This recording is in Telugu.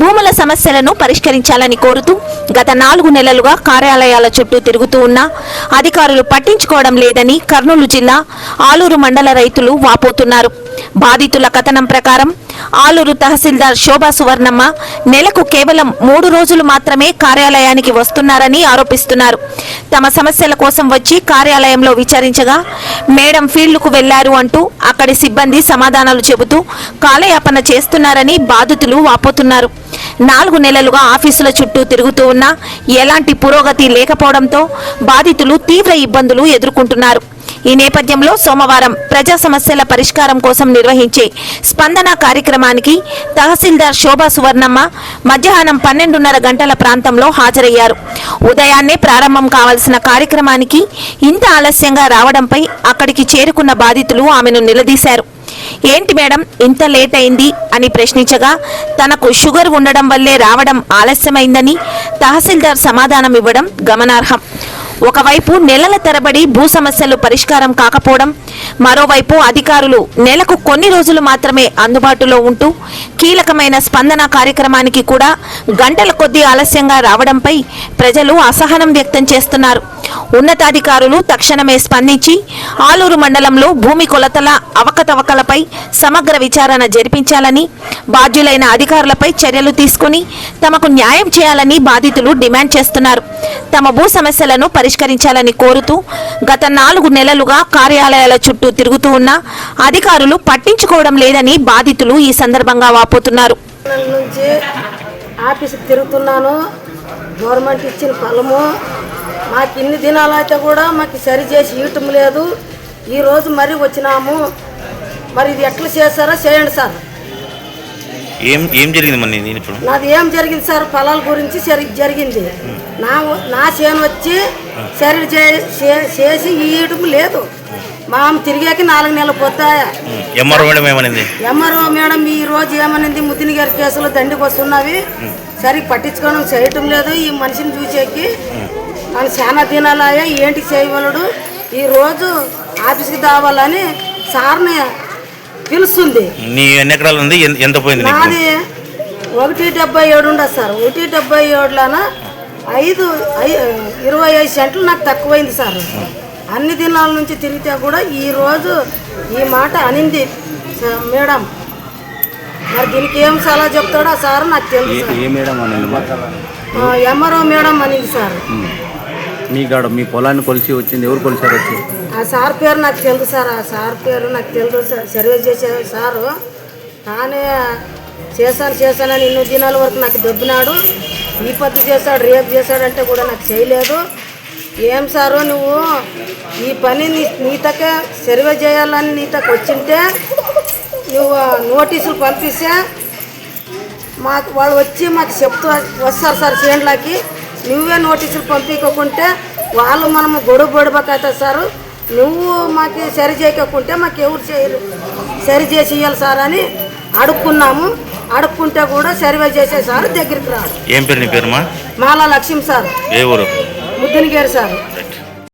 భూముల సమస్యలను పరిష్కరించాలని కోరుతూ గత 4 నెలలుగా కార్యాలయాల చుట్టూ తిరుగుతూ ఉన్నా అధికారులు పట్టించుకోవడం లేదని కర్నూలు జిల్లా ఆలూరు మండల రైతులు వాపోతున్నారు. బాధితుల కథనం ప్రకారం ఆలూరు తహసీల్దార్ శోభా సువర్ణమ్మ నెలకు కేవలం 3 రోజులు మాత్రమే కార్యాలయానికి వస్తున్నారని ఆరోపిస్తున్నారు. తమ సమస్యల కోసం వచ్చి కార్యాలయంలో విచారించగా మేడం ఫీల్డ్కు వెళ్లారు అంటూ అక్కడి సిబ్బంది సమాధానాలు చెబుతూ కాలయాపన చేస్తున్నారని బాధితులు వాపోతున్నారు. 4 నెలలుగా ఆఫీసుల చుట్టూ తిరుగుతూ ఉన్నా ఎలాంటి పురోగతి లేకపోవడంతో బాధితులు తీవ్ర ఇబ్బందులు ఎదుర్కొంటున్నారు. ఈ నేపథ్యంలో సోమవారం ప్రజా సమస్యల పరిష్కారం కోసం నిర్వహించే స్పందన కార్యక్రమానికి తహసీల్దార్ శోభా సువర్ణమ్మ మధ్యాహ్నం 12:30 గంటల ప్రాంతంలో హాజరయ్యారు. ఉదయాన్నే ప్రారంభం కావాల్సిన కార్యక్రమానికి ఇంత ఆలస్యంగా రావడంపై అక్కడికి చేరుకున్న బాధితులు ఆమెను నిలదీశారు. ఏంటి మేడం ఇంత లేట్ అయింది అని ప్రశ్నించగా తనకు షుగర్ ఉండడం వల్లే రావడం ఆలస్యమైందని తహసీల్దార్ సమాధానం ఇవ్వడం గమనార్హం. ఒకవైపు నెలల తరబడి భూ సమస్యలు పరిష్కారం కాకపోవడం, మరోవైపు అధికారులు నెలకు కొన్ని రోజులు మాత్రమే అందుబాటులో ఉంటూ కీలకమైన స్పందన కార్యక్రమానికి కూడా గంటల కొద్దీ ఆలస్యంగా రావడంపై ప్రజలు అసహనం వ్యక్తం చేస్తున్నారు. ఉన్నతాధికారులు తక్షణమే స్పందించి ఆలూరు మండలంలో భూమి కొలతల అవకతవకలపై సమగ్ర విచారణ జరిపించాలని, బాధ్యులైన అధికారులపై చర్యలు తీసుకుని తమకు న్యాయం చేయాలని బాధితులు డిమాండ్ చేస్తున్నారు. తమ భూ సమస్యలను పరిష్కరించాలని కోరుతూ గత 4 నెలలుగా కార్యాలయాల చుట్టూ తిరుగుతూ ఉన్నా అధికారులు పట్టించుకోవడం లేదని బాధితులు ఈ సందర్భంగా వాపోతున్నారు. నుంచి ఆఫీస్కి తిరుగుతున్నాను. గవర్నమెంట్ ఇచ్చిన ఫలము మాకు ఇన్ని దినాలు అయితే కూడా మాకు సరి చేసి ఇవ్వటం లేదు. ఈరోజు మరీ వచ్చినాము. మరి ఇది ఎట్లా చేస్తారో చేయండి సార్. ఏం జరిగింది మరి ఇప్పుడు? నాది ఏం జరిగింది సార్, పొలాల గురించి జరిగింది. నా చేను వచ్చి సరి చేసి ఇవ్వటం లేదు. మా తిరిగాక 4 నెలలు పోతాయా. ఎంఆర్ఓ మేడం ఈ రోజు ఏమనింది, ముద్దిని గారి కేసులో దండికి వస్తున్నవి సరిగ్గా పట్టించుకోవడం చేయటం లేదు. ఈ మనిషిని చూసేకి నన్ను చాలా దినాలయ్యా, ఏంటి చేయవలడు ఈరోజు ఆఫీస్కి దావాలని సార్ని పిలుస్తుంది. నాది 1.77 ఉండదు సార్. 1.77లోన 25 సెంట్లు నాకు తక్కువైంది సార్. అన్ని దినాల నుంచి తిరిగితే కూడా ఈరోజు ఈ మాట అనింది మేడం. మరి దీనికి ఏం సలహా చెప్తాడో ఆ సార్ నాకు తెలుసు. ఎంఆర్ఓ మేడం అనింది సార్. మీ పొలాన్ని కొలిసి వచ్చింది, ఎవరు కొలిసారు వచ్చి? ఆ సార్ పేరు నాకు తెలుసు సార్. ఆ సార్ పేరు నాకు తెలుసు. సర్వే చేసే సారు. తానే చేశానని 2 దినాల వరకు నాకు దొబ్బినాడు. ఈ పద్ధతి చేశాడు, రేపు చేశాడంటే కూడా నాకు చేయలేదు. ఏం సారు నువ్వు ఈ పని నీతకే సర్వే చేయాలని నీతకు వచ్చింటే నువ్వు నోటీసులు పంపిస్తే మాకు వాళ్ళు వచ్చి మాకు చెప్తూ వస్తారు సార్ చేనులకి. నువ్వే నోటీసులు పంపించకుంటే వాళ్ళు మనము గొడవబడిపోతారు సారు. నువ్వు మాకు సరి చేయకుంటే మాకు ఎవరు చేయరు, సరి చేసి ఇవ్వాలి సార్ అని అడుక్కున్నాము. అడుక్కుంటే కూడా సర్వే చేసే సార్ దగ్గరికి రాడు. ఏం పేరు నీ పేరు? మాలా లక్ష్మి సార్, ఏ ఊరు? ముద్దినగేరు సార్.